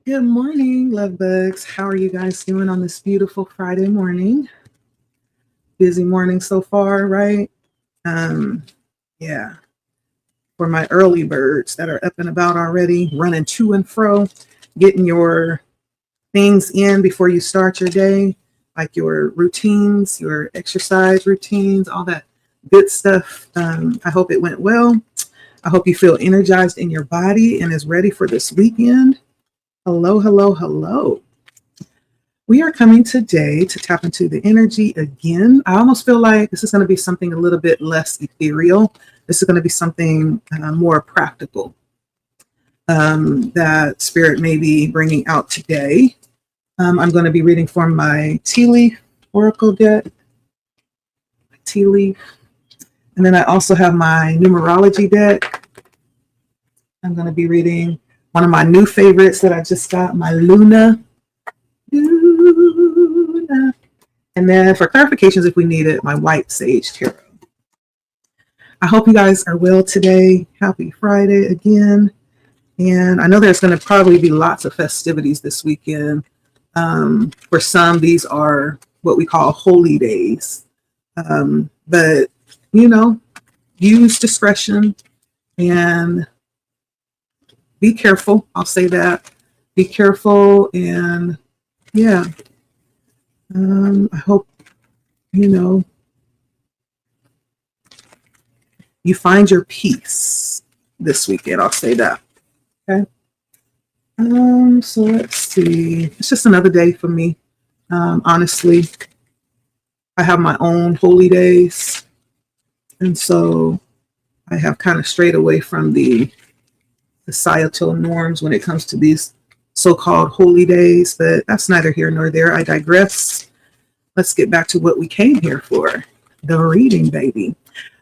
Good morning, love bugs. How are you guys doing on this beautiful Friday morning? Busy morning so far, right? Um, yeah. For my early birds that are up and about already, running to and fro, getting your things in before you start your day, like your routines, your exercise routines, all that good stuff. I hope it went well. I hope you feel energized in your body and is ready for this weekend. Hello, hello, hello. We are coming today to tap into the energy again. I almost feel like this is going to be something a little bit less ethereal. This is going to be something more practical that Spirit may be bringing out today. I'm going to be reading from my tea leaf oracle deck, tea leaf. And then I also have my numerology deck. I'm going to be reading one of my new favorites that I just got, my Luna. Luna. And then for clarifications, if we need it, my White Sage Tarot. I hope you guys are well today. Happy Friday again. And I know there's going to probably be lots of festivities this weekend. For some, these are what we call holy days. But, you know, use discretion and be careful. I'll say that. Be careful. And yeah, I hope, you know, you find your peace this weekend. I'll say that. Okay. So let's see. It's just another day for me. Honestly, I have my own holy days. And so I have kind of strayed away from the societal norms when it comes to these so-called holy days, but that's neither here nor there. I digress. Let's get back to what we came here for, the reading, baby.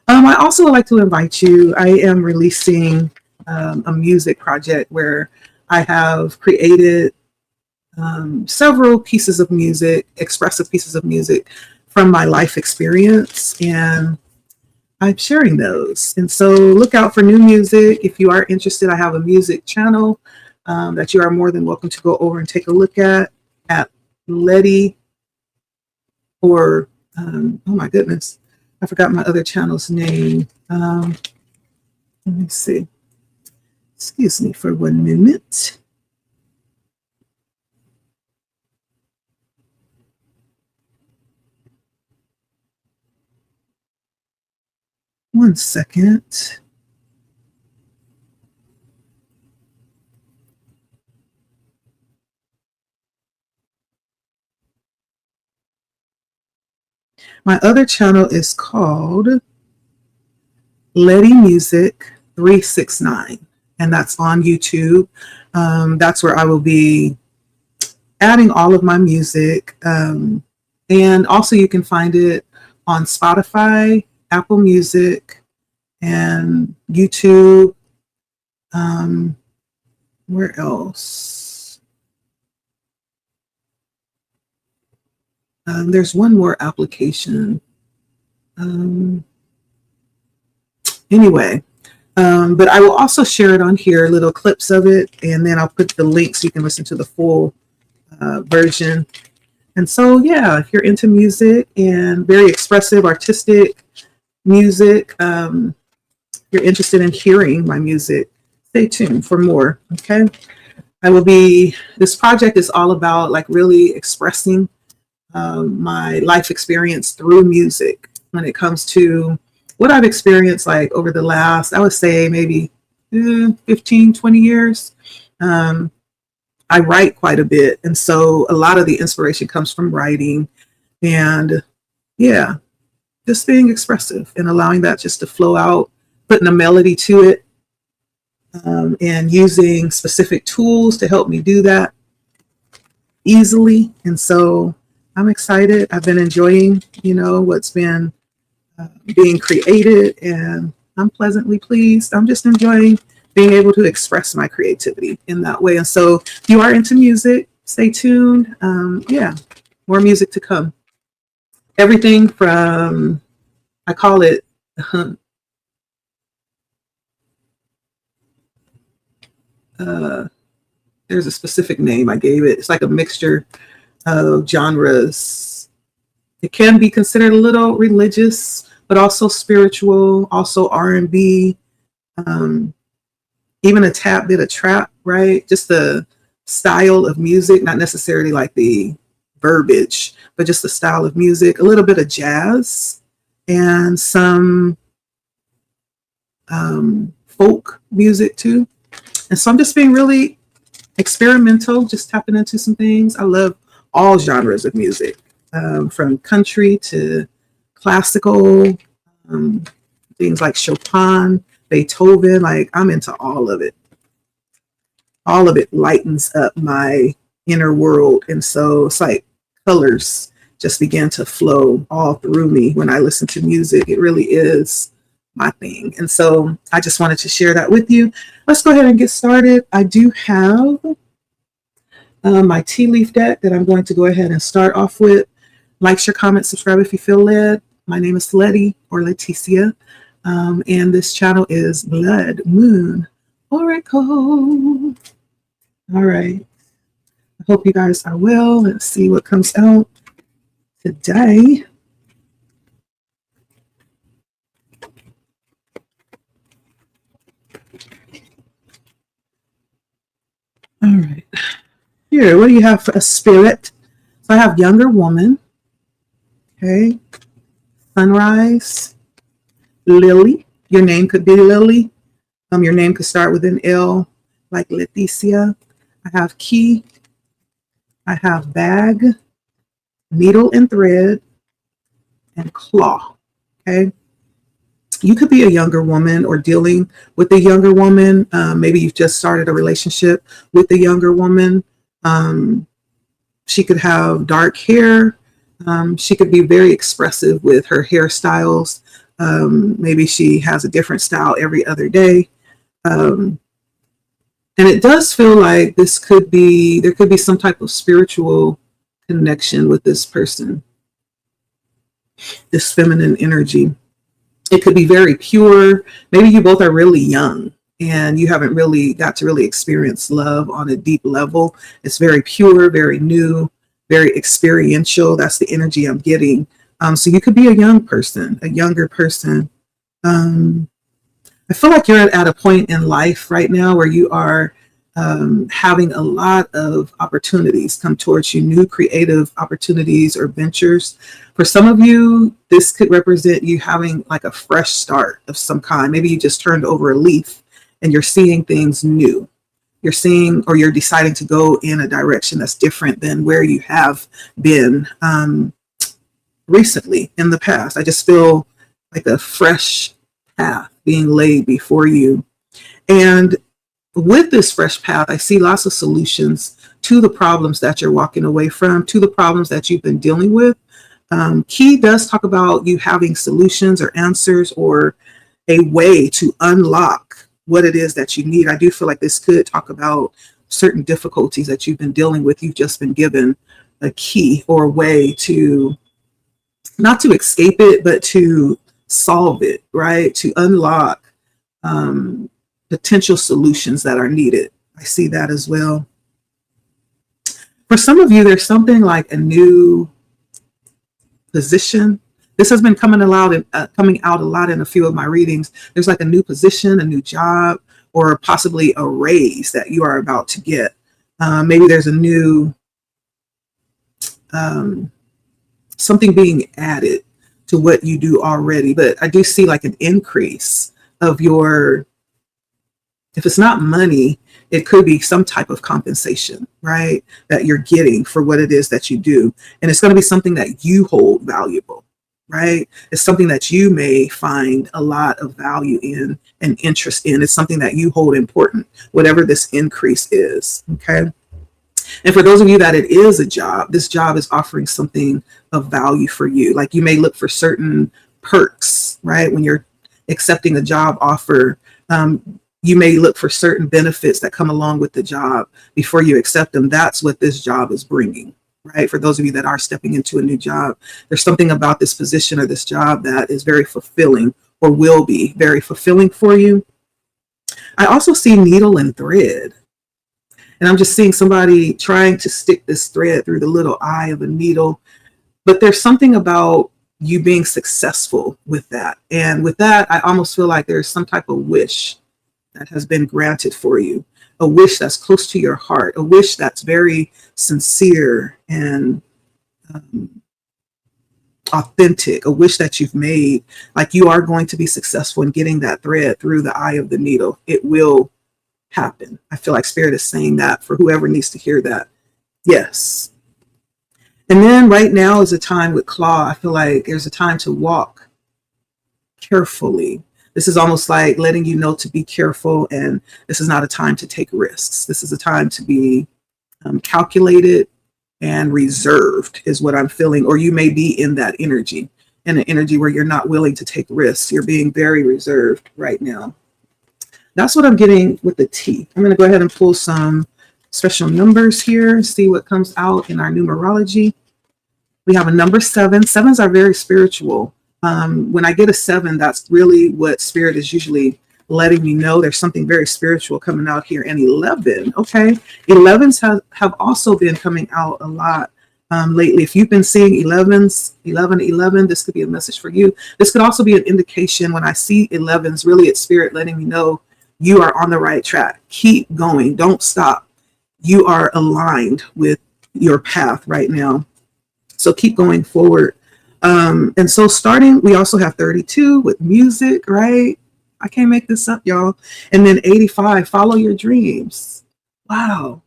I also would like to invite you. I am releasing a music project where I have created several pieces of music, expressive pieces of music from my life experience, and I'm sharing those. And so look out for new music. If you are interested, I have a music channel that you are more than welcome to go over and take a look at Letty or, oh my goodness, I forgot my other channel's name. Let me see. Excuse me for 1 minute. One second. My other channel is called Letty Music 369, and that's on YouTube. That's where I will be adding all of my music. And also, you can find it on Spotify, Apple Music, and YouTube. Where else? There's one more application. Anyway, but I will also share it on here, little clips of it, and then I'll put the link so you can listen to the full version. And so, yeah, if you're into music and very expressive, artistic music, you're interested in hearing my music, stay tuned for more. Okay. This project is all about like really expressing my life experience through music when it comes to what I've experienced like over the last, I would say maybe 15, 20 years. I write quite a bit. And so a lot of the inspiration comes from writing and yeah, just being expressive and allowing that just to flow out, putting a melody to it, and using specific tools to help me do that easily. And so I'm excited. I've been enjoying, what's been being created, and I'm pleasantly pleased. I'm just enjoying being able to express my creativity in that way. And so if you are into music, stay tuned. Yeah, more music to come. Everything from, I call it, there's a specific name I gave it. It's like a mixture of genres. It can be considered a little religious, but also spiritual, also R&B, um, even a tad bit of trap, right? Just the style of music, not necessarily like the verbiage, but just the style of music, a little bit of jazz and some folk music too. And so I'm just being really experimental, just tapping into some things. I love all genres of music, from country to classical, um, things like Chopin, Beethoven. Like, I'm into all of it. All of it lightens up my inner world. And so it's like colors just begin to flow all through me when I listen to music. It really is my thing. And so I just wanted to share that with you. Let's go ahead and get started. I do have my tea leaf deck that I'm going to go ahead and start off with. Like, share, comment, subscribe if you feel led. My name is Letty or Leticia, and this channel is Blood Moon Oracle. All right. I hope you guys are well. Let's see what comes out today. All right. Here, what do you have for a spirit? So I have younger woman. Okay. Sunrise. Lily. Your name could be Lily. Your name could start with an L, like Leticia. I have key. I have bag, needle and thread, and claw. Okay. You could be a younger woman or dealing with a younger woman. Maybe you've just started a relationship with a younger woman. She could have dark hair. She could be very expressive with her hairstyles. Maybe she has a different style every other day. And it does feel like there could be some type of spiritual connection with this person, this feminine energy. It could be very pure. Maybe you both are really young and you haven't really got to really experience love on a deep level. It's very pure, very new, very experiential. That's the energy I'm getting. So you could be a young person, a younger person. I feel like you're at a point in life right now where you are having a lot of opportunities come towards you, new creative opportunities or ventures. For some of you, this could represent you having like a fresh start of some kind. Maybe you just turned over a leaf and you're seeing things new. You're seeing, or you're deciding to go in a direction that's different than where you have been recently in the past. I just feel like a fresh path being laid before you. And with this fresh path, I see lots of solutions to the problems that you're walking away from, to the problems that you've been dealing with. Key does talk about you having solutions or answers or a way to unlock what it is that you need. I do feel like this could talk about certain difficulties that you've been dealing with. You've just been given a key or a way to, not to escape it, but to solve it, right? To unlock potential solutions that are needed. I see that as well. For some of you, there's something like a new position. This has been coming out a lot in a few of my readings. There's like a new position, a new job, or possibly a raise that you are about to get. Maybe there's a new something being added to what you do already. But I do see like an increase of your, if it's not money, it could be some type of compensation, right? That you're getting for what it is that you do. And it's going to be something that you hold valuable, right? It's something that you may find a lot of value in and interest in. It's something that you hold important, whatever this increase is, okay? And for those of you that it is a job, this job is offering something of value for you. Like you may look for certain perks, right? When you're accepting a job offer, you may look for certain benefits that come along with the job before you accept them. That's what this job is bringing, right? For those of you that are stepping into a new job, there's something about this position or this job that is very fulfilling or will be very fulfilling for you. I also see needle and thread. And I'm just seeing somebody trying to stick this thread through the little eye of a needle. But there's something about you being successful with that. And with that, I almost feel like there's some type of wish that has been granted for you, a wish that's close to your heart, a wish that's very sincere and authentic, a wish that you've made, like you are going to be successful in getting that thread through the eye of the needle. It will happen. I feel like Spirit is saying that for whoever needs to hear that. Yes. And then right now is a time with Claw. I feel like there's a time to walk carefully. This is almost like letting you know to be careful, and this is not a time to take risks. This is a time to be calculated and reserved is what I'm feeling, or you may be in that energy, in an energy where you're not willing to take risks. You're being very reserved right now. That's what I'm getting with the T. I'm going to go ahead and pull some special numbers here, see what comes out in our numerology. We have a number 7. Sevens are very spiritual. When I get a 7, that's really what Spirit is usually letting me know. There's something very spiritual coming out here. And 11, okay. 11s have also been coming out a lot lately. If you've been seeing 11s, 11, 11, this could be a message for you. This could also be an indication when I see 11s, really it's Spirit letting me know you are on the right track. Keep going. Don't stop. You are aligned with your path right now. So keep going forward. And so starting, we also have 32 with music, right? I can't make this up, y'all. And then 85, follow your dreams. Wow.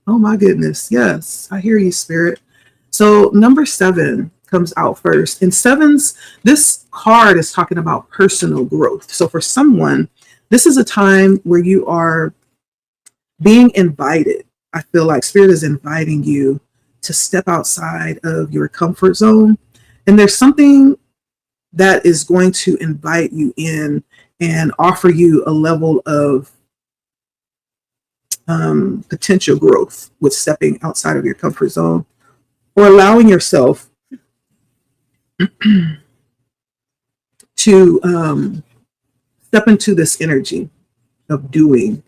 Oh my goodness. Yes, I hear you, Spirit. So number 7 comes out first. In 7s, this card is talking about personal growth. So for someone, this is a time where you are being invited. I feel like Spirit is inviting you to step outside of your comfort zone. And there's something that is going to invite you in and offer you a level of potential growth with stepping outside of your comfort zone, or allowing yourself to step into this energy of doing,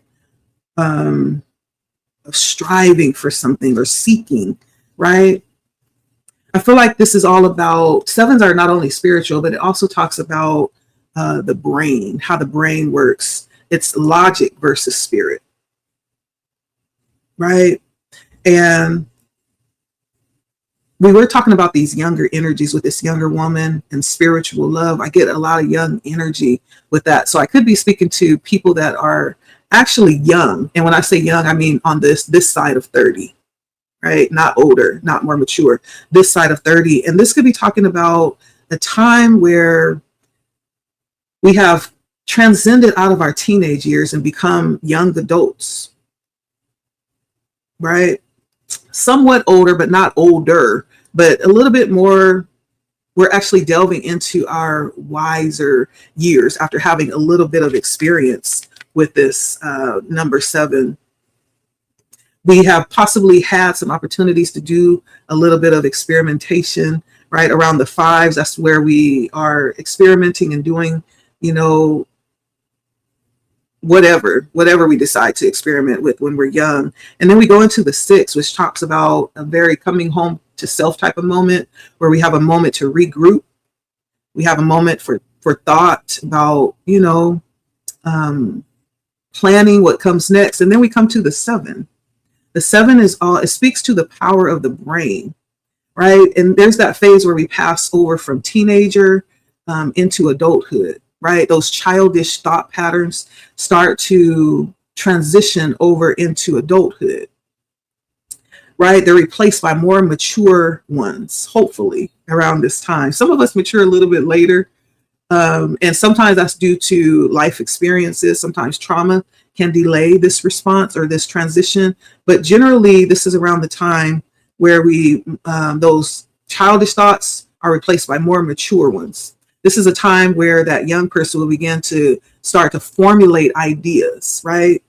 of striving for something or seeking, right? I feel like this is all about, 7s are not only spiritual, but it also talks about the brain, how the brain works. It's logic versus spirit, right? And we were talking about these younger energies with this younger woman and spiritual love. I get a lot of young energy with that. So I could be speaking to people that are actually young. And when I say young, I mean on this side of 30. Right? Not older, not more mature, this side of 30. And this could be talking about a time where we have transcended out of our teenage years and become young adults, right? Somewhat older, but not older, but a little bit more. We're actually delving into our wiser years after having a little bit of experience with this number 7. We have possibly had some opportunities to do a little bit of experimentation, right? Around the 5s, that's where we are experimenting and doing, whatever we decide to experiment with when we're young. And then we go into the 6, which talks about a very coming home to self type of moment, where we have a moment to regroup. We have a moment for thought about, planning what comes next. And then we come to the 7. The 7 it speaks to the power of the brain, right? And there's that phase where we pass over from teenager into adulthood, right? Those childish thought patterns start to transition over into adulthood, right? They're replaced by more mature ones, hopefully around this time. Some of us mature a little bit later. And sometimes that's due to life experiences. Sometimes trauma can delay this response or this transition. But generally, this is around the time where those childish thoughts are replaced by more mature ones. This is a time where that young person will begin to start to formulate ideas, right?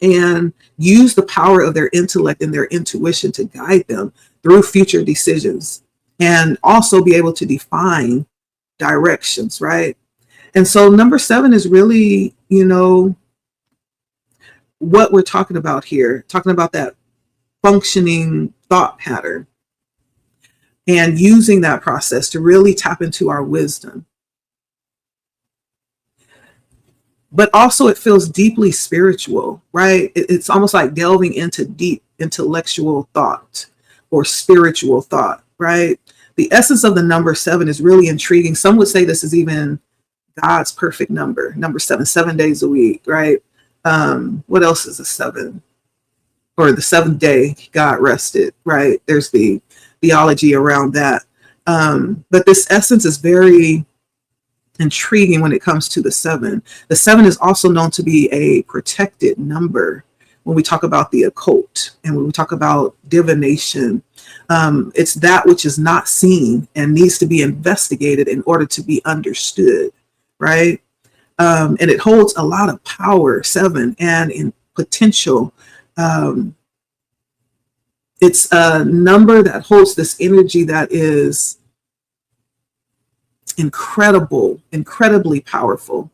And use the power of their intellect and their intuition to guide them through future decisions, and also be able to define directions, right? And so number 7 is really, what we're talking about here, talking about that functioning thought pattern and using that process to really tap into our wisdom. But also it feels deeply spiritual, right? It's almost like delving into deep intellectual thought or spiritual thought, right? The essence of the number 7 is really intriguing. Some would say this is even God's perfect number 7, 7 days a week, right? What else is a 7? Or the seventh day God rested, right? There's the theology around that. But this essence is very intriguing when it comes to the 7. The 7 is also known to be a protected number when we talk about the occult and when we talk about divination. It's that which is not seen and needs to be investigated in order to be understood, right? And it holds a lot of power, 7, and in potential. It's a number that holds this energy that is incredibly powerful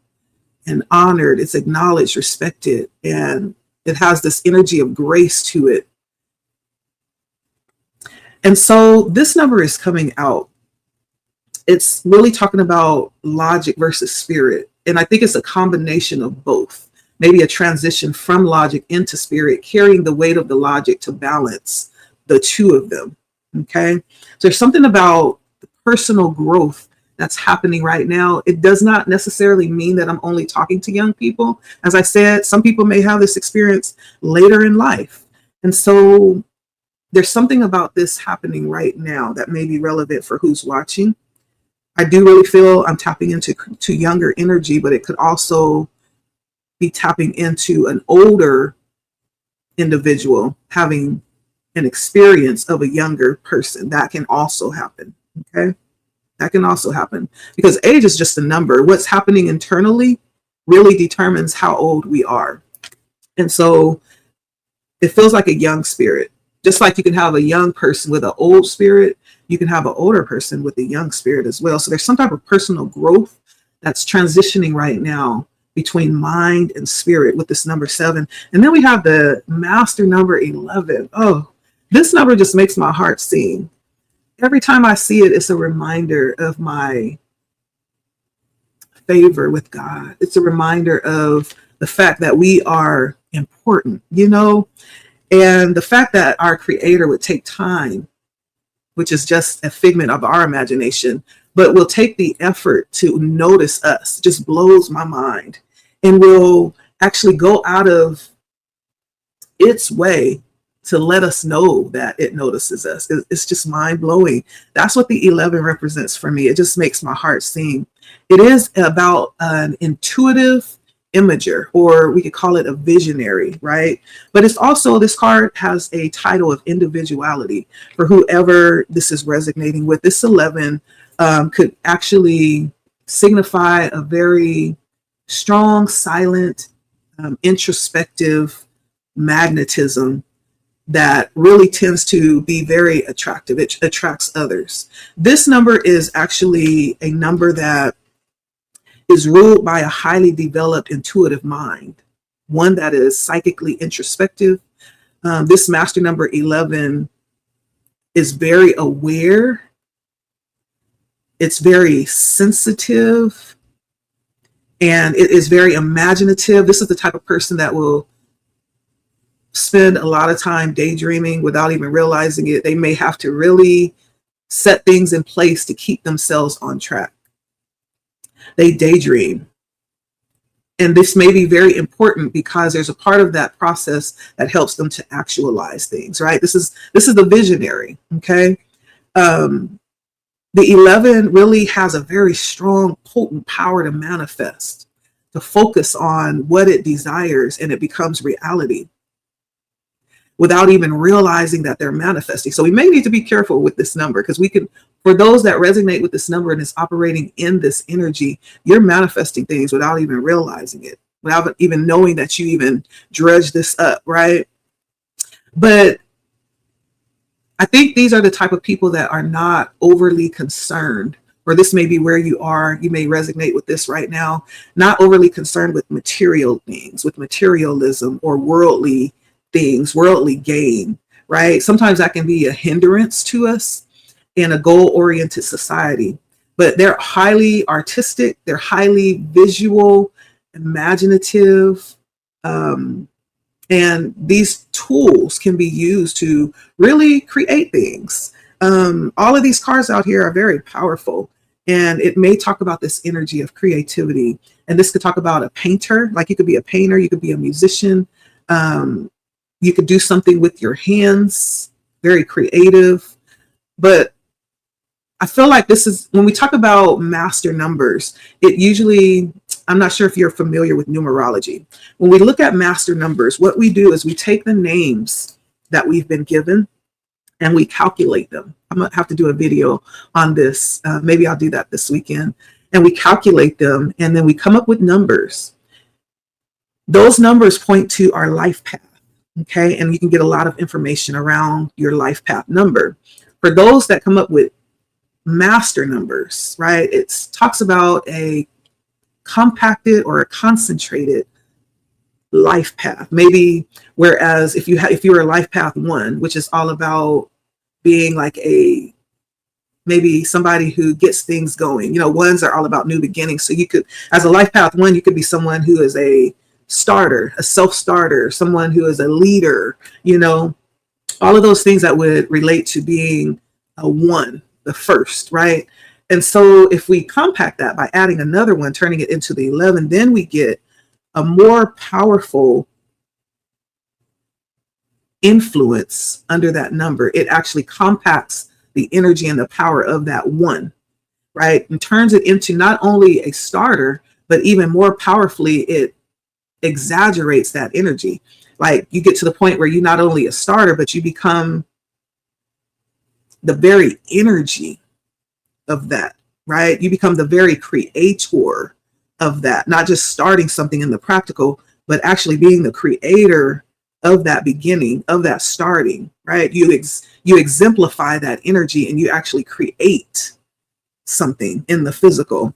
and honored. It's acknowledged, respected, and it has this energy of grace to it. And so this number is coming out. It's really talking about logic versus spirit. And I think it's a combination of both. Maybe a transition from logic into spirit, carrying the weight of the logic to balance the two of them. Okay. So there's something about the personal growth that's happening right now. It does not necessarily mean that I'm only talking to young people. As I said, some people may have this experience later in life. And so there's something about this happening right now that may be relevant for who's watching. I do really feel I'm tapping into younger energy, but it could also be tapping into an older individual having an experience of a younger person. That can also happen. Okay. That can also happen because age is just a number. What's happening internally really determines how old we are. And so it feels like a young spirit. Just like you can have a young person with an old spirit, you can have an older person with a young spirit as well. So there's some type of personal growth that's transitioning right now between mind and spirit with this number 7. And then we have the master number 11. Oh, this number just makes my heart sing. Every time I see it, it's a reminder of my favor with God. It's a reminder of the fact that we are important, you know, and the fact that our Creator would take time, which is just a figment of our imagination, but will take the effort to notice us, just blows my mind, and will actually go out of its way to let us know that it notices us. It's just mind blowing. That's what the 11 represents for me. It just makes my heart sing. It is about an intuitive imager, or we could call it a visionary, right? But it's also, this card has a title of individuality for whoever this is resonating with. This 11 could actually signify a very strong, silent, introspective magnetism that really tends to be very attractive. It attracts others. This number is actually a number that is ruled by a highly developed intuitive mind, one that is psychically introspective. This master number 11 is very aware. It's very sensitive, and it is very imaginative. This is the type of person that will spend a lot of time daydreaming without even realizing it. They may have to really set things in place to keep themselves on track. They daydream. And this may be very important because there's a part of that process that helps them to actualize things, right? This is the visionary, okay? The 11 really has a very strong, potent power to manifest, to focus on what it desires, and it becomes reality without even realizing that they're manifesting. So we may need to be careful with this number, because we can, for those that resonate with this number and is operating in this energy, you're manifesting things without even realizing it, without even knowing that you even dredged this up, right? But I think these are the type of people that are not overly concerned or this may be where you are. You may resonate with this right now. Not overly concerned with material things, with materialism or worldly things, worldly gain, right? Sometimes that can be a hindrance to us in a goal-oriented society. But they're highly artistic, they're highly visual, imaginative, and these tools can be used to really create things. All of these cards out here are very powerful, and it may talk about this energy of creativity. And this could talk about a painter, like you could be a painter, you could be a musician, you could do something with your hands, very creative. But I feel like this is, when we talk about master numbers, it usually, I'm not sure if you're familiar with numerology. When we look at master numbers, what we do is we take the names that we've been given and we calculate them. I'm gonna have to do a video on this. Maybe I'll do that this weekend. And we calculate them, and then we come up with numbers. Those numbers point to our life path, okay? And you can get a lot of information around your life path number. For those that come up with master numbers, right? It talks about a compacted or a concentrated life path. Maybe whereas if you were a life path 1, which is all about being like a, maybe somebody who gets things going. You know, 1s are all about new beginnings. So you could, as a life path 1, you could be someone who is a starter, a self-starter, someone who is a leader, you know, all of those things that would relate to being a 1, the first, right? And so if we compact that by adding another 1, turning it into the 11, then we get a more powerful influence under that number. It actually compacts the energy and the power of that 1, right? And turns it into not only a starter, but even more powerfully, it exaggerates that energy. Like you get to the point where you're not only a starter, but you become the very energy of that, right? You become the very creator of that, not just starting something in the practical, but actually being the creator of that beginning, of that starting, right? You exemplify that energy and you actually create something in the physical.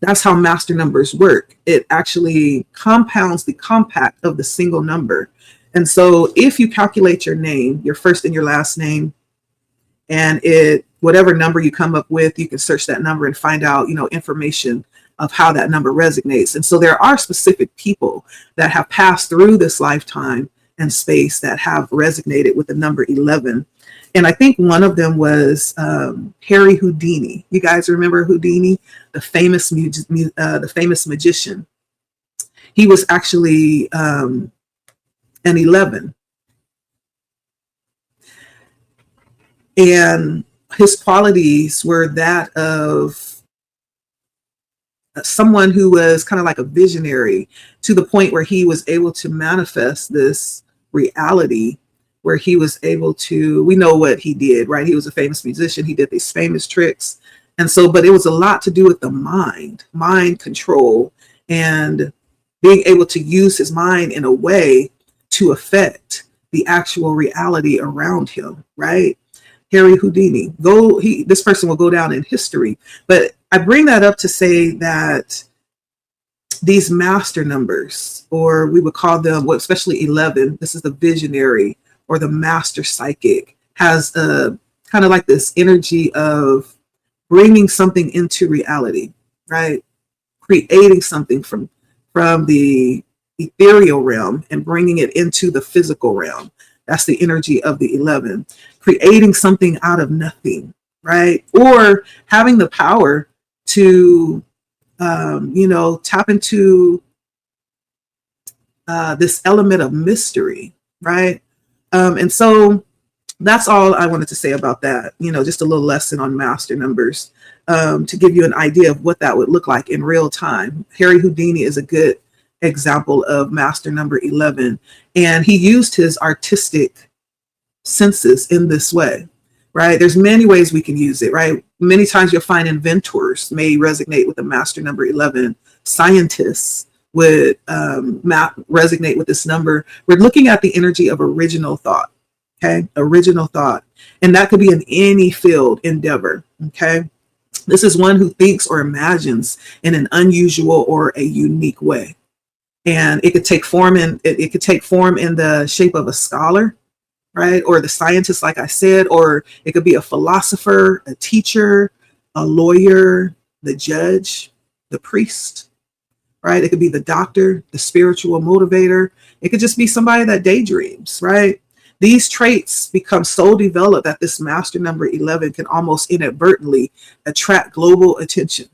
That's how master numbers work. It actually compounds the compact of the single number. And so if you calculate your name, your first and your last name, and whatever number you come up with, you can search that number and find out, you know, information of how that number resonates. And so there are specific people that have passed through this lifetime and space that have resonated with the number 11. And I think one of them was Harry Houdini. You guys remember Houdini, the famous magician? He was actually an 11. And his qualities were that of someone who was kind of like a visionary, to the point where he was able to manifest this reality, where he was able to, we know what he did, right? He was a famous musician. He did these famous tricks. And so, but it was a lot to do with the mind control, and being able to use his mind in a way to affect the actual reality around him, right? Harry Houdini, this person will go down in history. But I bring that up to say that these master numbers, or we would call them, well, especially 11, this is the visionary or the master psychic, has a kind of like this energy of bringing something into reality, right? Creating something from the ethereal realm and bringing it into the physical realm. That's the energy of the 11. Creating something out of nothing, right? Or having the power to, tap into this element of mystery, right? And so that's all I wanted to say about that. Just a little lesson on master numbers, to give you an idea of what that would look like in real time. Harry Houdini is a good example of master number 11, and he used his artistic senses in this way, right? There's many ways we can use it, right? Many times you'll find inventors may resonate with the master number 11. Scientists would resonate with this number. We're looking at the energy of original thought, okay? Original thought. And that could be in any field endeavor, okay? This is one who thinks or imagines in an unusual or a unique way. And it could take form it could take form in the shape of a scholar, right? Or the scientist, like I said, or it could be a philosopher, a teacher, a lawyer, the judge, the priest, right? It could be the doctor, the spiritual motivator. It could just be somebody that daydreams, right? These traits become so developed that this master number 11 can almost inadvertently attract global attention.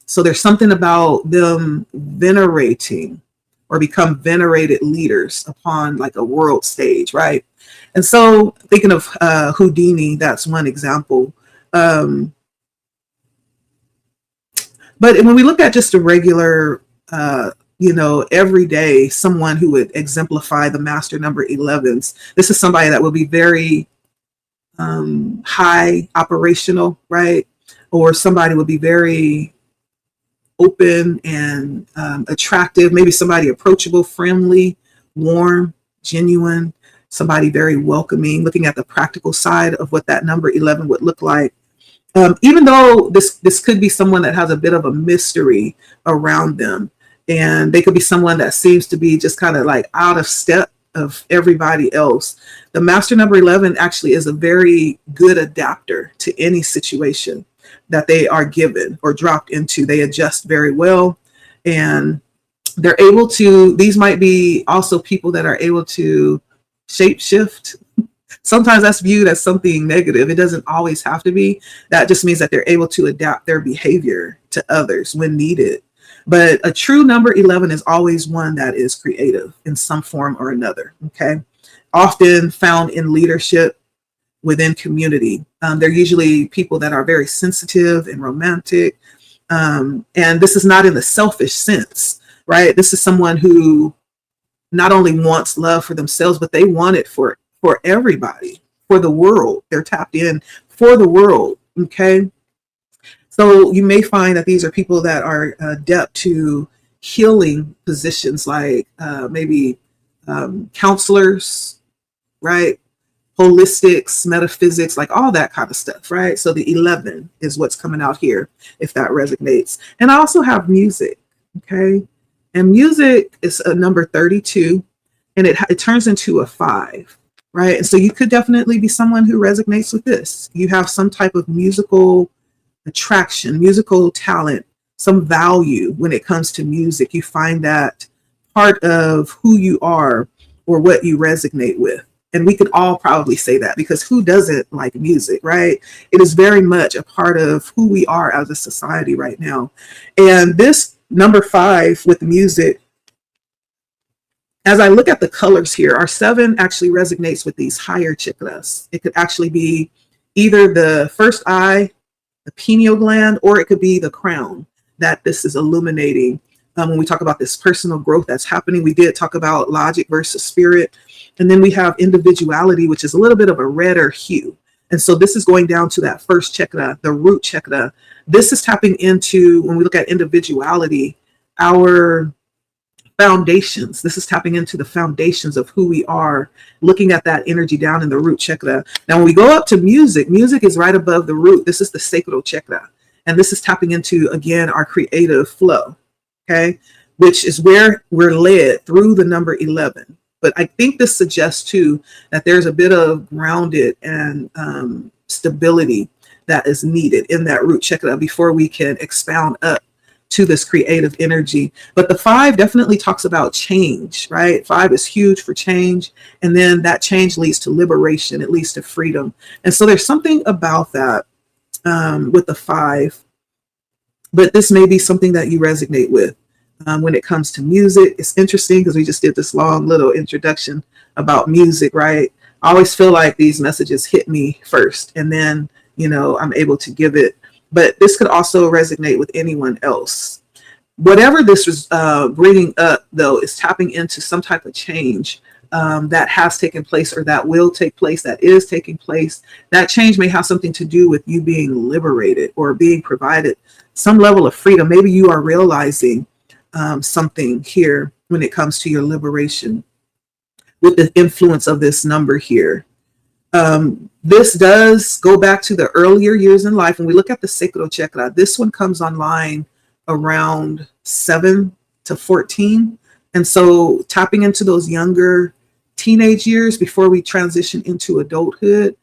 So there's something about them venerating or become venerated leaders upon like a world stage, right? And so thinking of Houdini, that's one example. But when we look at just a regular, every day, someone who would exemplify the master number 11s, this is somebody that will be very high operational, right? Or somebody would be very open and attractive, maybe somebody approachable, friendly, warm, genuine, somebody very welcoming, looking at the practical side of what that number 11 would look like. Even though this could be someone that has a bit of a mystery around them, and they could be someone that seems to be just kind of like out of step of everybody else, the master number 11 actually is a very good adapter to any situation that they are given or dropped into. They adjust very well, and they're able to, these might be also people that are able to shapeshift. Sometimes that's viewed as something negative. It doesn't always have to be. That just means that they're able to adapt their behavior to others when needed. But a true number 11 is always one that is creative in some form or another, okay? Often found in leadership, within community. They're usually people that are very sensitive and romantic. And this is not in the selfish sense, right? This is someone who not only wants love for themselves, but they want it for everybody, for the world. They're tapped in for the world, okay? So you may find that these are people that are adept to healing positions, like maybe counselors, right? Holistics, metaphysics, like all that kind of stuff, right? So the 11 is what's coming out here, if that resonates. And I also have music, okay? And music is a number 32, and it turns into a 5, right? And so you could definitely be someone who resonates with this. You have some type of musical attraction, musical talent, some value when it comes to music. You find that part of who you are or what you resonate with. And we could all probably say that, because who doesn't like music, right? It is very much a part of who we are as a society right now. And this number 5 with music, as I look at the colors here, our 7 actually resonates with these higher chakras. It could actually be either the first eye, the pineal gland, or it could be the crown that this is illuminating. When we talk about this personal growth that's happening, we did talk about logic versus spirit. And then we have individuality, which is a little bit of a redder hue. And so this is going down to that first chakra, the root chakra. This is tapping into, when we look at individuality, our foundations. This is tapping into the foundations of who we are, looking at that energy down in the root chakra. Now, when we go up to music, music is right above the root. This is the sacral chakra. And this is tapping into, again, our creative flow, okay, which is where we're led through the number 11. But I think this suggests, too, that there's a bit of grounded and stability that is needed in that root chakra before we can expound up to this creative energy. But the 5 definitely talks about change, right? 5 is huge for change. And then that change leads to liberation. It leads to freedom. And so there's something about that with the 5. But this may be something that you resonate with. When it comes to music, it's interesting because we just did this long little introduction about music, right? I always feel like these messages hit me first, and then, I'm able to give it. But this could also resonate with anyone else. Whatever this was bringing up, though, is tapping into some type of change that has taken place, or that will take place, that is taking place. That change may have something to do with you being liberated or being provided some level of freedom. Maybe you are realizing something here when it comes to your liberation with the influence of this number here. This does go back to the earlier years in life. When we look at the Sekiro Chakra, this one comes online around 7 to 14. And so tapping into those younger teenage years before we transition into adulthood,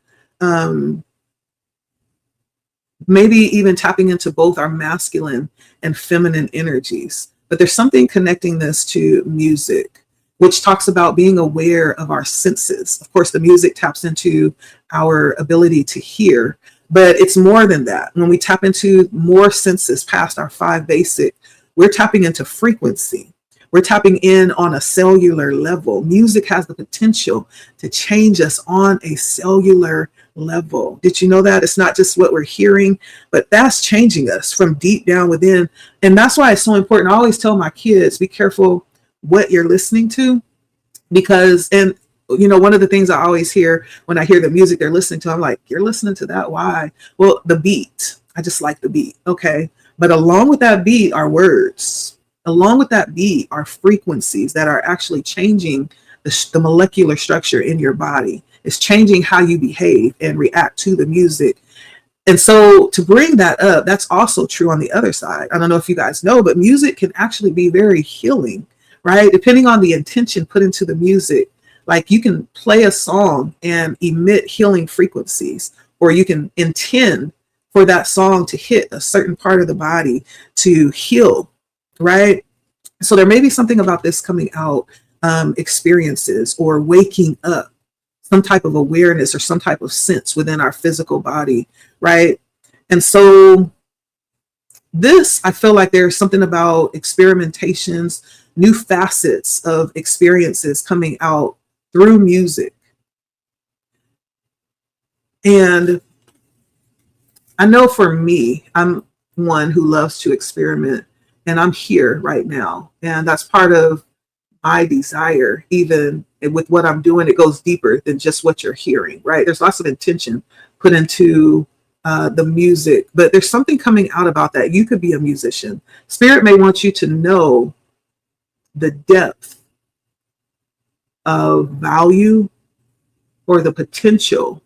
maybe even tapping into both our masculine and feminine energies. But there's something connecting this to music, which talks about being aware of our senses. Of course, the music taps into our ability to hear, but it's more than that. When we tap into more senses past our 5 basic, we're tapping into frequency. We're tapping in on a cellular level. Music has the potential to change us on a cellular level. Did you know that? It's not just what we're hearing, but that's changing us from deep down within. And that's why it's so important. I always tell my kids, be careful what you're listening to, because, and one of the things I always hear when I hear the music they're listening to, I'm like, you're listening to that? Why? Well, the beat. I just like the beat. Okay. But along with that beat are words. Along with that beat are frequencies that are actually changing the molecular structure in your body. It's changing how you behave and react to the music. And so to bring that up, that's also true on the other side. I don't know if you guys know, but music can actually be very healing, right? Depending on the intention put into the music. Like you can play a song and emit healing frequencies, or you can intend for that song to hit a certain part of the body to heal, right? So there may be something about this coming out, experiences or waking up, some type of awareness or some type of sense within our physical body, right? And so this, I feel like there's something about experimentations, new facets of experiences coming out through music. And I know for me, I'm one who loves to experiment, and I'm here right now. And that's part of my desire. Even with what I'm doing, it goes deeper than just what you're hearing, right? There's lots of intention put into the music, but there's something coming out about that. You could be a musician. Spirit may want you to know the depth of value or the potential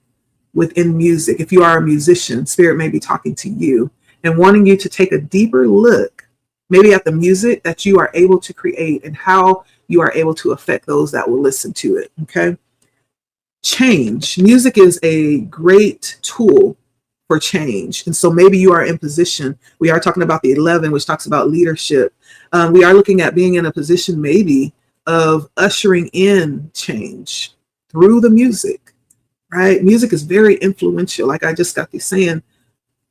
within music. If you are a musician, Spirit may be talking to you and wanting you to take a deeper look, maybe at the music that you are able to create and how you are able to affect those that will listen to it. Okay. Change. Music is a great tool for change. And so maybe you are in position. We are talking about the 11, which talks about leadership. We are looking at being in a position maybe of ushering in change through the music, right? Music is very influential, like I just got through saying.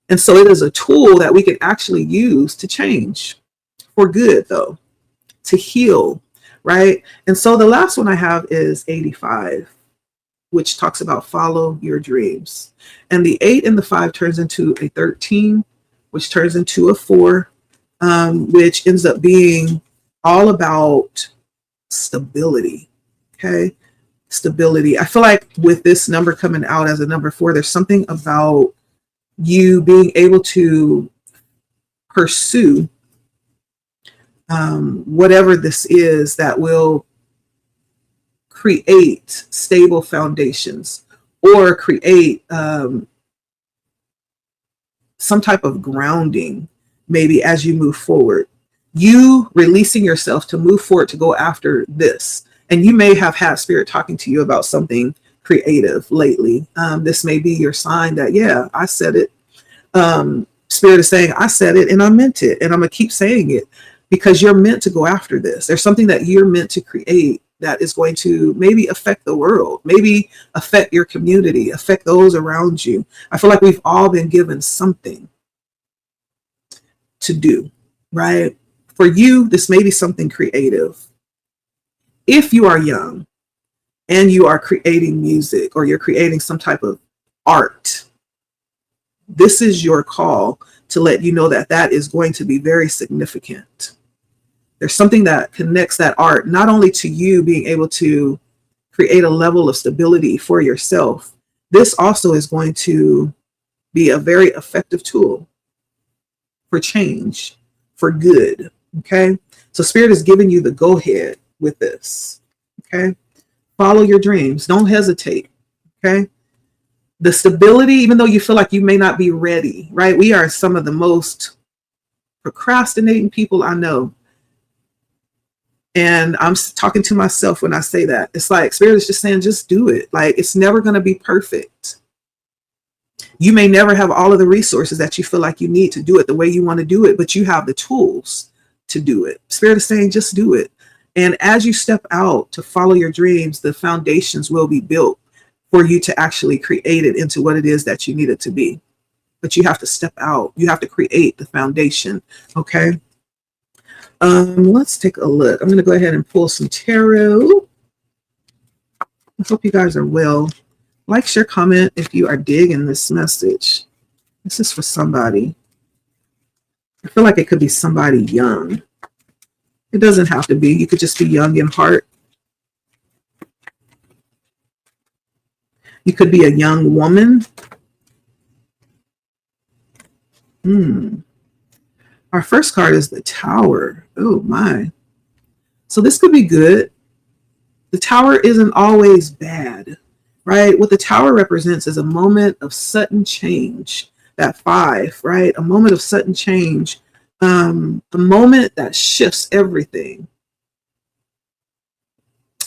And so it is a tool that we can actually use to change for good, though, to heal, right? And so the last one I have is 85, which talks about follow your dreams. And the 8 and the 5 turns into a 13, which turns into a 4, which ends up being all about stability. Okay. Stability. I feel like with this number coming out as a number 4, there's something about you being able to pursue whatever this is that will create stable foundations or create some type of grounding, maybe as you move forward. You releasing yourself to move forward to go after this. And you may have had Spirit talking to you about something creative lately. This may be your sign that, yeah, I said it. Spirit is saying, I said it and I meant it. And I'm going to keep saying it because you're meant to go after this. There's something that you're meant to create that is going to maybe affect the world, maybe affect your community, affect those around you. I feel like we've all been given something to do, right? For you, this may be something creative. If you are young and you are creating music or you're creating some type of art, this is your call to let you know that that is going to be very significant. There's something that connects that art, not only to you being able to create a level of stability for yourself, this also is going to be a very effective tool for change, for good. Okay. So Spirit is giving you the go ahead with this. Okay. Follow your dreams. Don't hesitate. Okay. The stability, even though you feel like you may not be ready, right? We are some of the most procrastinating people I know. And I'm talking to myself when I say that. It's like Spirit is just saying, just do it. Like, it's never going to be perfect. You may never have all of the resources that you feel like you need to do it the way you want to do it, but you have the tools to do it. Spirit is saying, just do it. And as you step out to follow your dreams, the foundations will be built for you to actually create it into what it is that you need it to be. But you have to step out. You have to create the foundation. Okay. Let's take a look. I'm going to go ahead and pull some tarot. I hope you guys are well. Like, share, comment if you are digging this message. This is for somebody. I feel like it could be somebody young. It doesn't have to be. You could just be young in heart. You could be a young woman. Our first card is the Tower. Oh my. So this could be good. The Tower isn't always bad, right? What the Tower represents is a moment of sudden change. That 5, right? A moment of sudden change. A moment that shifts everything.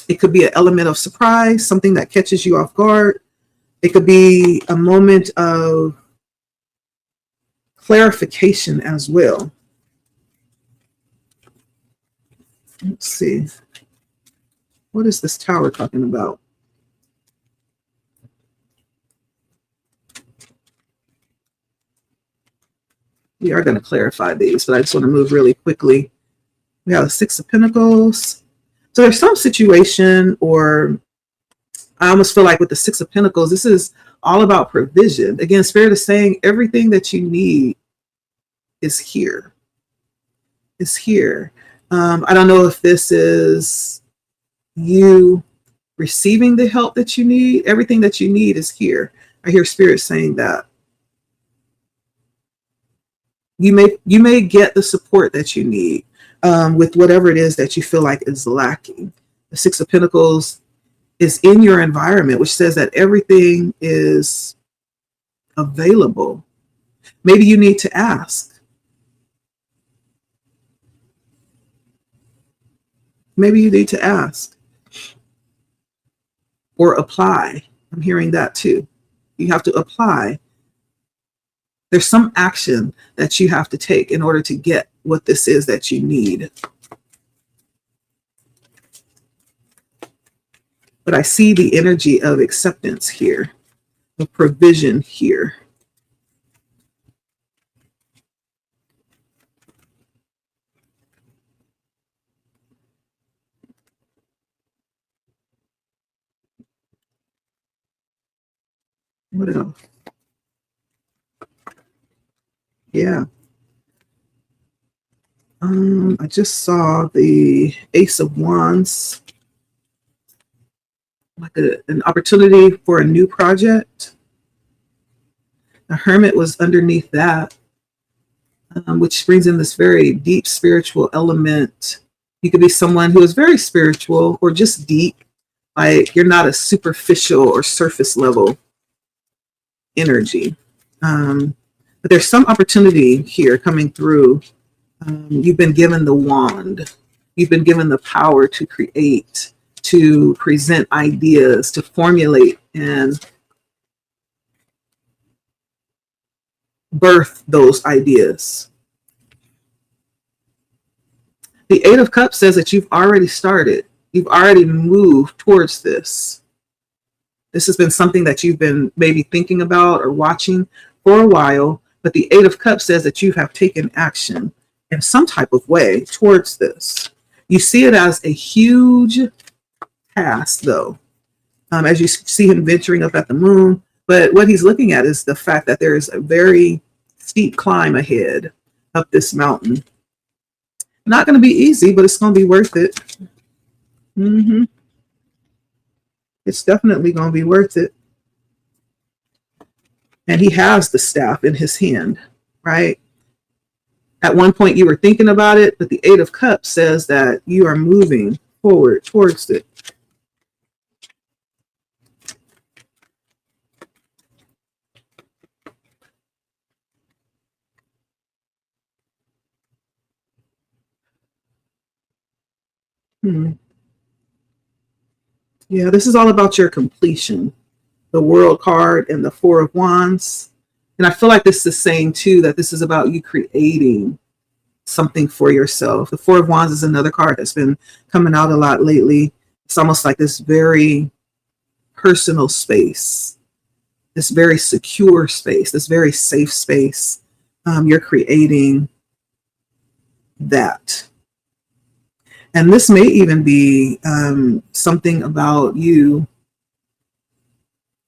It could be an element of surprise, something that catches you off guard. It could be a moment of clarification as well. Let's see. What is this Tower talking about? We are going to clarify these, but I just want to move really quickly. We have the 6 of Pentacles. So there's some situation, or I almost feel like with the 6 of Pentacles, this is all about provision. Again, Spirit is saying everything that you need is here. Is here. I don't know if this is you receiving the help that you need. Everything that you need is here. I hear Spirit saying that. You may get the support that you need with whatever it is that you feel like is lacking. The 6 of Pentacles is in your environment, which says that everything is available. Maybe you need to ask. Maybe you need to ask or apply. I'm hearing that too. You have to apply. There's some action that you have to take in order to get what this is that you need. But I see the energy of acceptance here, of provision here. What else? Yeah. I just saw the Ace of Wands, like an opportunity for a new project. The Hermit was underneath that, which brings in this very deep spiritual element. You could be someone who is very spiritual or just deep, like you're not a superficial or surface level energy. But there's some opportunity here coming through. You've been given the wand. You've been given the power to create, to present ideas, to formulate and birth those ideas. The 8 of Cups says that you've already started. You've already moved towards this. This has been something that you've been maybe thinking about or watching for a while, but the 8 of Cups says that you have taken action in some type of way towards this. You see it as a huge task, though, as you see him venturing up at the moon. But what he's looking at is the fact that there is a very steep climb ahead up this mountain. Not going to be easy, but it's going to be worth it. It's definitely going to be worth it. And he has the staff in his hand, right? At one point you were thinking about it, but the 8 of Cups says that you are moving forward towards it. Hmm. Yeah, this is all about your completion. The World card and the Four of Wands. And I feel like this is saying too that this is about you creating something for yourself. The Four of Wands is another card that's been coming out a lot lately. It's almost like this very personal space, this very secure space, this very safe space. You're creating that. And this may even be something about you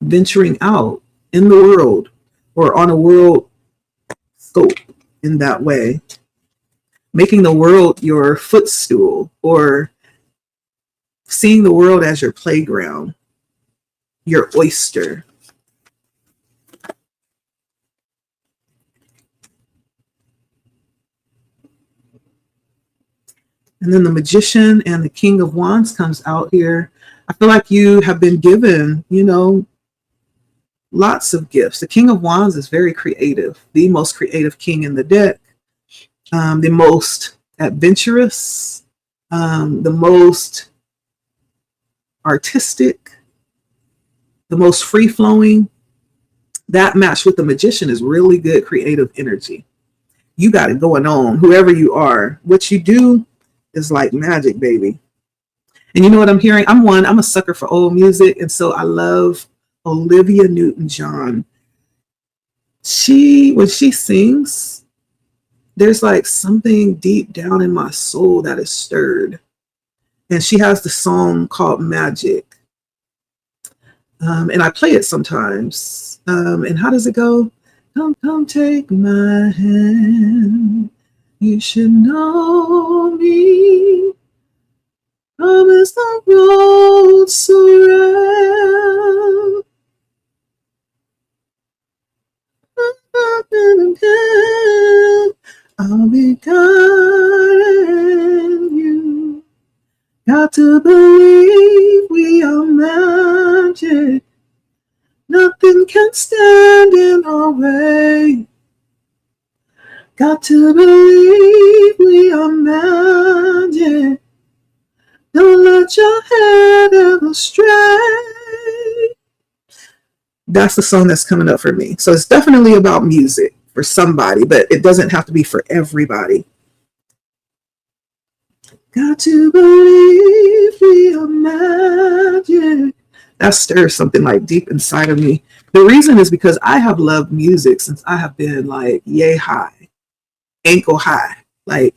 venturing out in the world or on a world scope in that way, making the world your footstool or seeing the world as your playground, your oyster. And then the Magician and the King of Wands comes out here. I feel like you have been given, lots of gifts. The King of Wands is very creative, the most creative king in the deck, the most adventurous, the most artistic, the most free flowing. That match with the Magician is really good creative energy. You got it going on, whoever you are. What you do is like magic, baby. And you know what I'm hearing? I'm a sucker for old music. And so I love Olivia Newton-John. When she sings, there's like something deep down in my soul that is stirred. And she has the song called Magic. And I play it sometimes. And how does it go? Come take my hand. You should know me. Promise the road surround. I'll be guiding you. Got to believe we are magic. Nothing can stand in our way. Got to believe we are magic. Don't let your head ever stray. That's the song that's coming up for me. So it's definitely about music for somebody, but it doesn't have to be for everybody. Got to believe we are magic. That stirs something like deep inside of me. The reason is because I have loved music since I have been like yay high, ankle high. Like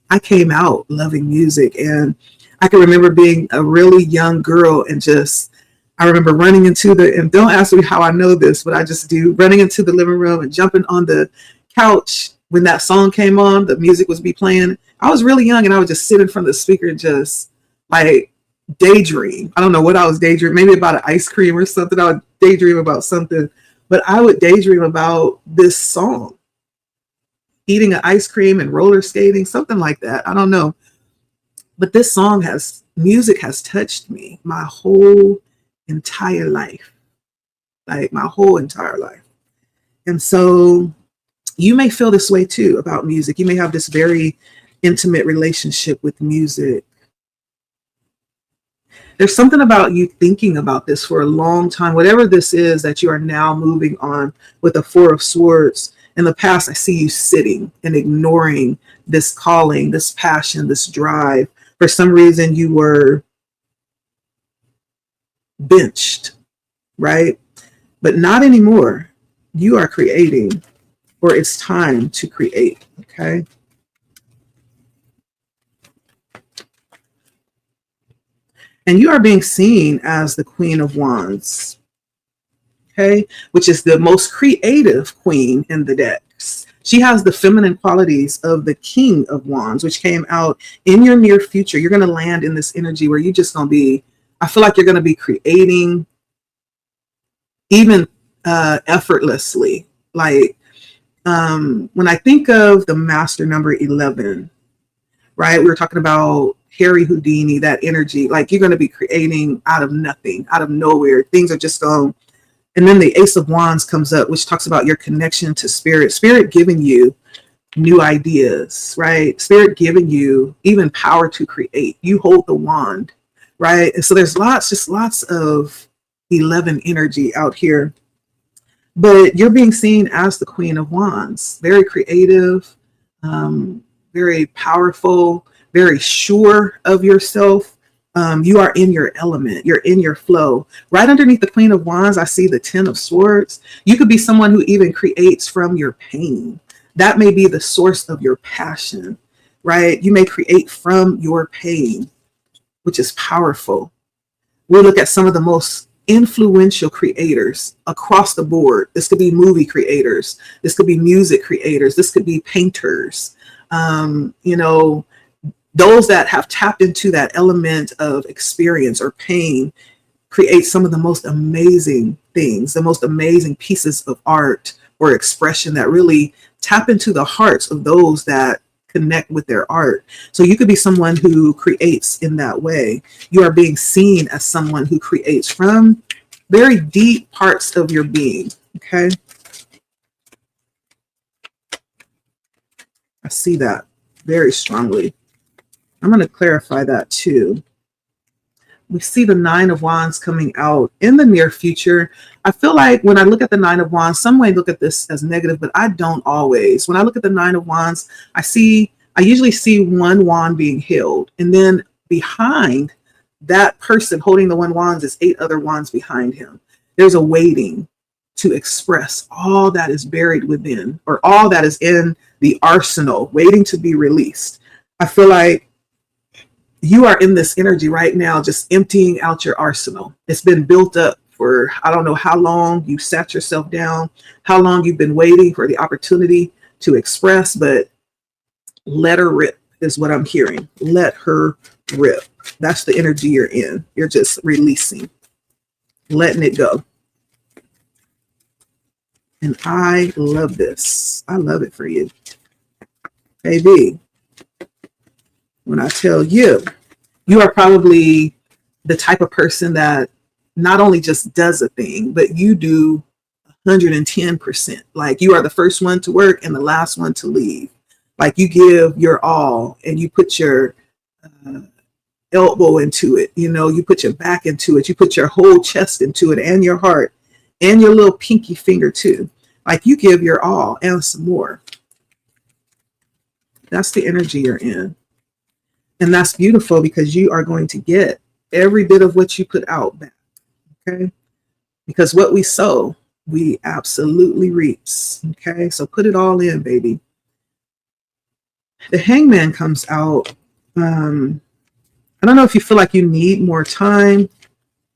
I came out loving music, and I can remember being a really young girl and I remember running and don't ask me how I know this, but I just do, running into the living room and jumping on the couch when that song came on, the music was be playing. I was really young and I would just sit in front of the speaker and just like daydream. I don't know what I was daydreaming, maybe about an ice cream or something. I would daydream about something, but I would daydream about this song, eating an ice cream and roller skating, something like that. I don't know. But this music has touched me my whole entire life, like my whole entire life. And so you may feel this way too about music. You may have this very intimate relationship with music. There's something about you thinking about this for a long time, whatever this is that you are now moving on with the Four of Swords. In the past, I see you sitting and ignoring this calling, this passion, this drive. For some reason, you were benched, right? But not anymore. You are creating, or it's time to create, okay? And you are being seen as the Queen of Wands, okay? Which is the most creative queen in the decks. She has the feminine qualities of the King of Wands, which came out in your near future. You're going to land in this energy where you're just going to be, I feel like you're going to be creating even effortlessly. Like when I think of the master number 11, right? We were talking about Harry Houdini, that energy, like you're going to be creating out of nothing, out of nowhere. Things are just going. And then the Ace of Wands comes up, which talks about your connection to spirit giving you new ideas, right? Spirit giving you even power to create. You hold the wand, right? And so there's lots of 11 energy out here. But you're being seen as the Queen of Wands, very creative, very powerful, very sure of yourself. You are in your element, you're in your flow. Right underneath the Queen of Wands, I see the Ten of Swords. You could be someone who even creates from your pain. That may be the source of your passion, right? You may create from your pain, which is powerful. We look at some of the most influential creators across the board. This could be movie creators. This could be music creators. This could be painters. You know, those that have tapped into that element of experience or pain create some of the most amazing things, the most amazing pieces of art or expression that really tap into the hearts of those that connect with their art. So you could be someone who creates in that way. You are being seen as someone who creates from very deep parts of your being. Okay. I see that very strongly. I'm going to clarify that too. We see the Nine of Wands coming out in the near future. I feel like when I look at the Nine of Wands, some may look at this as negative, but I don't always. When I look at the Nine of Wands, I usually see one wand being held, and then behind that person holding the one wand is 8 other wands behind him. There's a waiting to express all that is buried within, or all that is in the arsenal, waiting to be released. I feel like you are in this energy right now, just emptying out your arsenal. It's been built up for, I don't know how long you sat yourself down, how long you've been waiting for the opportunity to express, but let her rip is what I'm hearing. Let her rip. That's the energy you're in. You're just releasing, letting it go. And I love this. I love it for you. Baby, when I tell you, you are probably the type of person that not only just does a thing, but you do 110%. Like you are the first one to work and the last one to leave. Like you give your all and you put your elbow into it. You know, you put your back into it. You put your whole chest into it and your heart and your little pinky finger too. Like you give your all and some more. That's the energy you're in. And that's beautiful because you are going to get every bit of what you put out back. Okay. Because what we sow, we absolutely reaps. Okay. So put it all in, baby. The Hangman comes out. I don't know if you feel like you need more time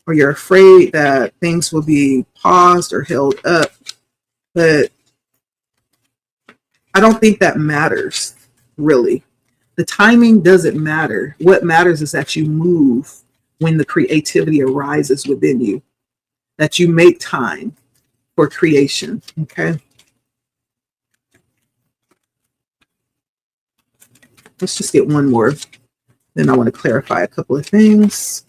or you're afraid that things will be paused or held up, but I don't think that matters, really. The timing doesn't matter. What matters is that you move when the creativity arises within you, that you make time for creation, okay? Let's just get one more. Then I want to clarify a couple of things.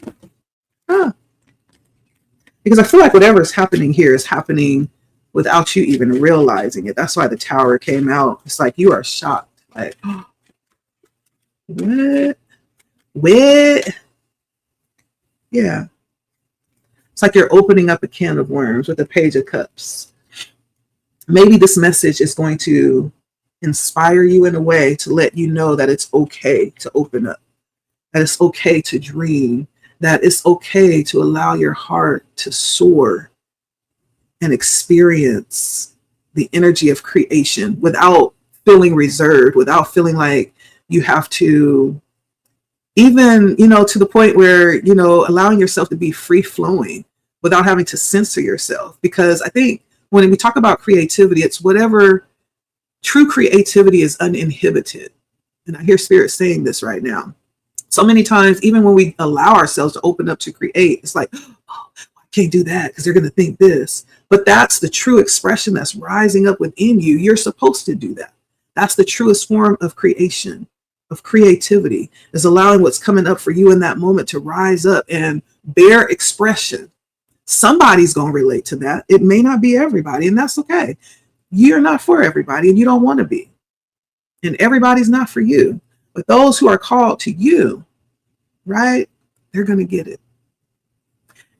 Because I feel like whatever is happening here is happening without you even realizing it. That's why the Tower came out. It's like you are shocked. Like, oh, what? Yeah. It's like you're opening up a can of worms with a Page of Cups. Maybe this message is going to inspire you in a way to let you know that it's okay to open up, that it's okay to dream, that it's okay to allow your heart to soar and experience the energy of creation without feeling reserved, without feeling like you have to, even, to the point where, allowing yourself to be free flowing without having to censor yourself. Because I think when we talk about creativity, it's whatever true creativity is uninhibited. And I hear Spirit saying this right now. So many times, even when we allow ourselves to open up to create, it's like, oh, I can't do that because they're going to think this. But that's the true expression that's rising up within you. You're supposed to do that. That's the truest form of creation, of creativity, is allowing what's coming up for you in that moment to rise up and bear expression. Somebody's going to relate to that. It may not be everybody, and that's okay. You're not for everybody, and you don't want to be. And everybody's not for you. But those who are called to you, right, they're going to get it.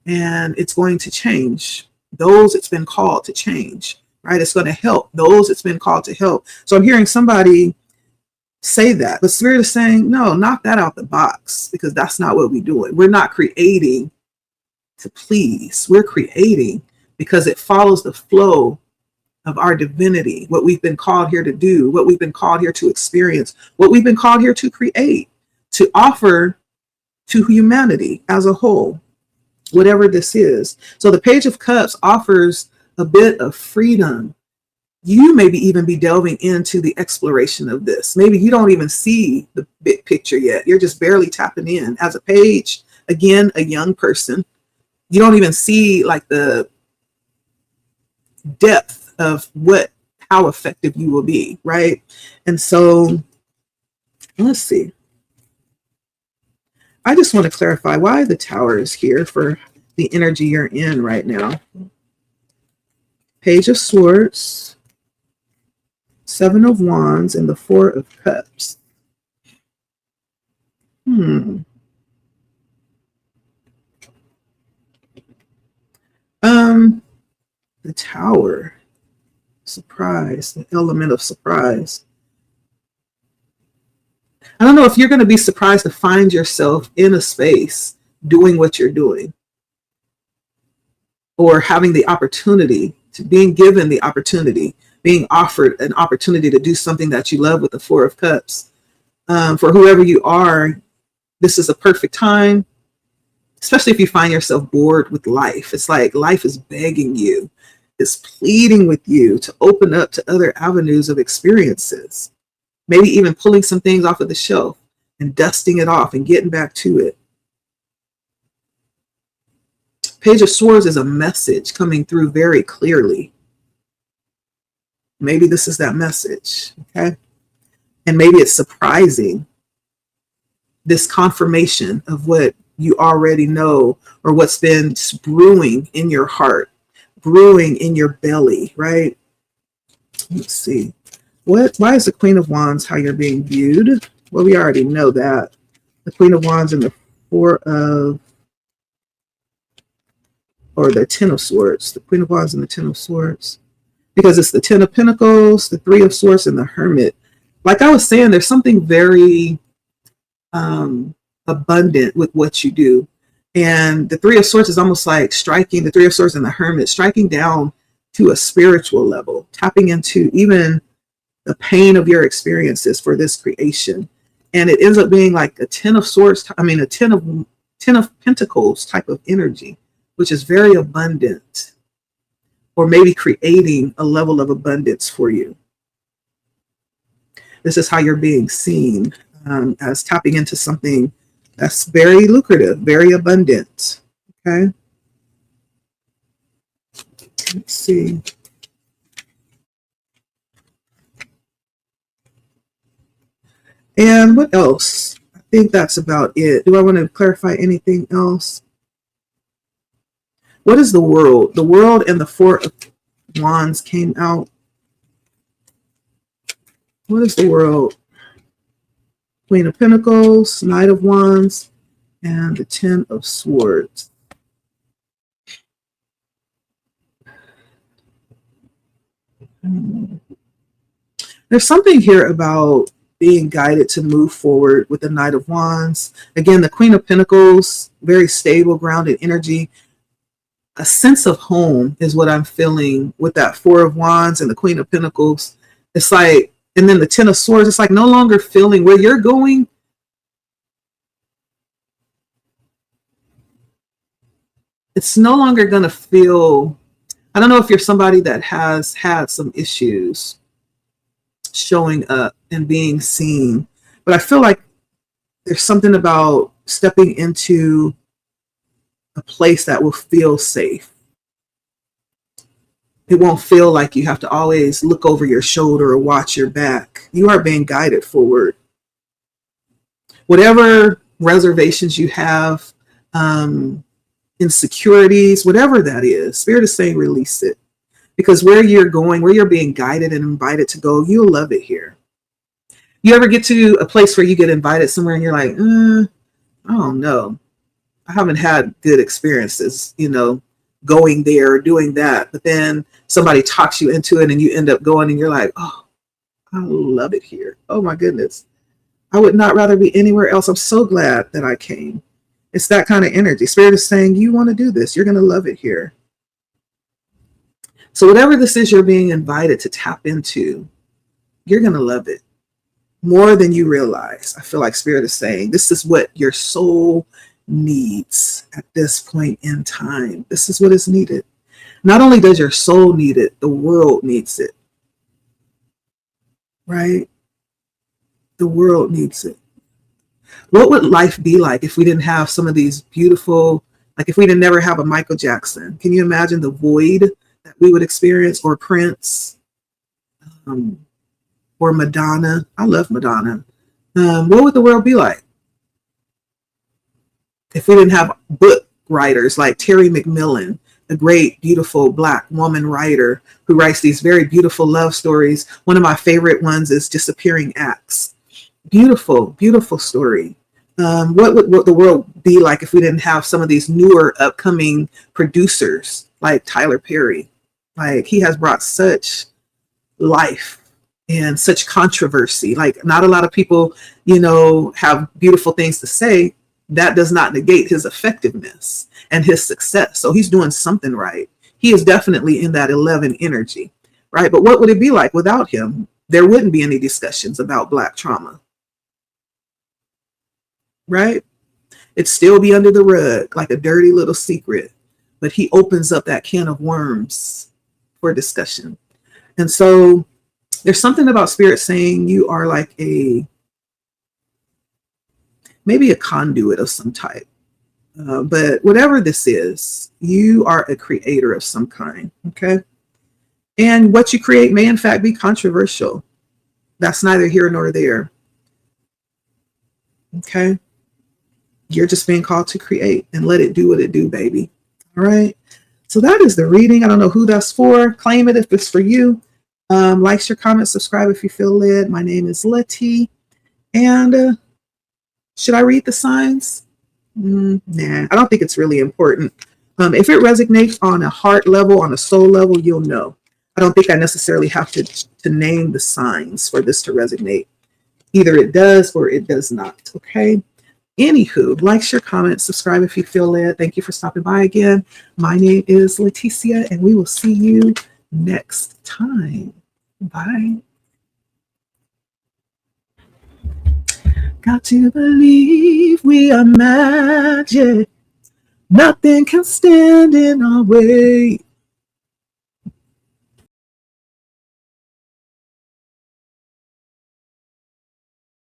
And it's going to change those it's been called to change, right? It's going to help those it's been called to help. So I'm hearing somebody say that, but Spirit is saying, no, knock that out the box, because that's not what we're doing. We're not creating to please. We're creating because it follows the flow of our divinity, what we've been called here to do, what we've been called here to experience, what we've been called here to create, to offer to humanity as a whole, whatever this is. So the Page of Cups offers a bit of freedom. You maybe even be delving into the exploration of this. Maybe you don't even see the big picture yet. You're just barely tapping in. As a page, again, a young person, you don't even see like the depth of how effective you will be, right? And so let's see. I just want to clarify why the Tower is here for the energy you're in right now. Page of Swords, Seven of Wands, and the Four of Cups. The Tower, surprise, the element of surprise. I don't know if you're going to be surprised to find yourself in a space doing what you're doing, or having the opportunity, to being given the opportunity, being offered an opportunity to do something that you love with the Four of Cups. For whoever you are, this is a perfect time, especially if you find yourself bored with life. It's like life is begging you, is pleading with you to open up to other avenues of experiences. Maybe even pulling some things off of the shelf and dusting it off and getting back to it. Page of Swords is a message coming through very clearly. Maybe this is that message, okay? And maybe it's surprising, this confirmation of what you already know, or what's been brewing in your heart, brewing in your belly, right? Let's see. Why is the Queen of Wands how you're being viewed? Well, we already know that. The Queen of Wands and the the Ten of Swords. The Queen of Wands and the Ten of Swords. Because it's the Ten of Pentacles, the Three of Swords, and the Hermit. Like I was saying, there's something very abundant with what you do. And the Three of Swords is almost like striking, the Three of Swords and the Hermit, striking down to a spiritual level, tapping into even the pain of your experiences for this creation. And it ends up being like a Ten of Swords, a Ten of Pentacles type of energy, which is very abundant, or maybe creating a level of abundance for you. This is how you're being seen, as tapping into something that's very lucrative, very abundant. Okay. Let's see. And what else? I think that's about it. Do I want to clarify anything else? What is the World? The World and the Four of Wands came out. What is the World? Queen of Pentacles, Knight of Wands, and the Ten of Swords. There's something here about being guided to move forward with the Knight of Wands. Again, the Queen of Pentacles, very stable, grounded energy. A sense of home is what I'm feeling with that Four of Wands and the Queen of Pentacles. It's like, and then the Ten of Swords, it's like no longer feeling where you're going. It's no longer going to feel, I don't know if you're somebody that has had some issues showing up and being seen, but I feel like there's something about stepping into a place that will feel safe. It won't feel like you have to always look over your shoulder or watch your back. You are being guided forward. Whatever reservations you have, insecurities, whatever that is, Spirit is saying release it. Because where you're going, where you're being guided and invited to go, you'll love it here. You ever get to a place where you get invited somewhere and you're like, I don't know. I haven't had good experiences, going there or doing that. But then somebody talks you into it and you end up going and you're like, oh, I love it here. Oh my goodness. I would not rather be anywhere else. I'm so glad that I came. It's that kind of energy. Spirit is saying, you want to do this. You're going to love it here. So whatever this is you're being invited to tap into, you're going to love it more than you realize. I feel like Spirit is saying, this is what your soul needs at this point in time. This is what is needed. Not only does your soul need it, the world needs it. Right? The world needs it. What would life be like if we didn't have some of these beautiful, like if we didn't never have a Michael Jackson? Can you imagine the void that we would experience? Or Prince, or Madonna? I love Madonna. What would the world be like if we didn't have book writers like Terry McMillan, a great, beautiful Black woman writer who writes these very beautiful love stories? One of my favorite ones is Disappearing Acts. Beautiful, beautiful story. What would the world be like if we didn't have some of these newer upcoming producers like Tyler Perry? Like, he has brought such life and such controversy. Like, not a lot of people, have beautiful things to say. That does not negate his effectiveness and his success. So he's doing something right. He is definitely in that 11 energy, right? But what would it be like without him? There wouldn't be any discussions about Black trauma. Right? It'd still be under the rug like a dirty little secret, but he opens up that can of worms for discussion. And so there's something about Spirit saying you are like maybe a conduit of some type. But whatever this is, you are a creator of some kind. Okay. And what you create may in fact be controversial. That's neither here nor there. Okay. You're just being called to create and let it do what it do, baby. All right. So that is the reading. I don't know who that's for. Claim it if it's for you. Like, share, comment, subscribe if you feel led. My name is Letty. And should I read the signs? Nah, I don't think it's really important. If it resonates on a heart level, on a soul level, you'll know. I don't think I necessarily have to name the signs for this to resonate. Either it does or it does not. Okay. Anywho, like, share, comment, subscribe if you feel led. Thank you for stopping by again. My name is Leticia, and we will see you next time. Bye. Got to believe we are magic. Nothing can stand in our way.